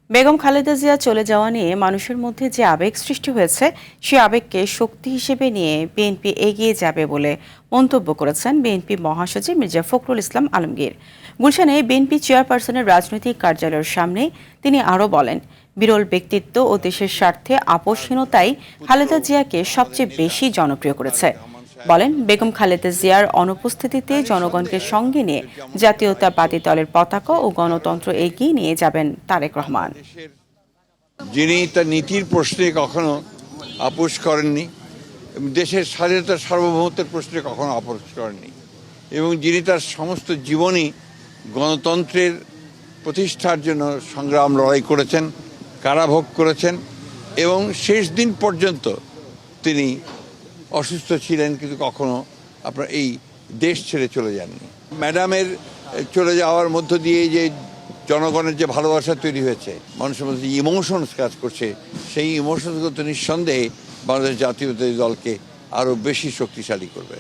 বেগম খালেদা জিয়া চলে যাওয়া নিয়ে মানুষের মধ্যে যে আবেগ সৃষ্টি হয়েছে সে আবেগকে শক্তি হিসেবে নিয়ে বিএনপি এগিয়ে যাবে বলে মন্তব্য করেছেন বিএনপি মহাসচিব মির্জা ফখরুল ইসলাম আলমগীর। গুলশানে বিএনপি চেয়ারপারসনের রাজনৈতিক কার্যালয়ের সামনে তিনি আরও বলেন, বিরল ব্যক্তিত্ব ও দেশের স্বার্থে আপোষহীনতাই খালেদা জিয়াকে সবচেয়ে বেশি জনপ্রিয় করেছে। বলেন, বেগম খালেদা জিয়ার অনুপস্থিতিতে জনগণকে সঙ্গে নিয়ে জাতীয়তাবাদী দলের পতাকা ও গণতন্ত্র এগিয়ে নিয়ে যাবেন তারেক রহমান। যিনি তার নীতির প্রশ্নে কখনো আপোষ করেননি, দেশের স্বাধীনতা সার্বভৌমত্বের প্রশ্নে কখনো আপোষ করেননি, এবং যিনি তার সমস্ত জীবনই গণতন্ত্রের প্রতিষ্ঠার জন্য সংগ্রাম লড়াই করেছেন, কারাভোগ করেছেন, এবং শেষ দিন পর্যন্ত তিনি অসুস্থ ছিলেন কিন্তু কখনো আপনার এই দেশ ছেড়ে চলে যাননি। ম্যাডামের চলে যাওয়ার মধ্য দিয়ে যে জনগণের যে ভালোবাসা তৈরি হয়েছে, মানুষের মধ্যে যে ইমোশনস কাজ করছে, সেই ইমোশনসগুলো তো নিঃসন্দেহে বাংলাদেশ জাতীয়তাবাদী দলকে আরও বেশি শক্তিশালী করবে।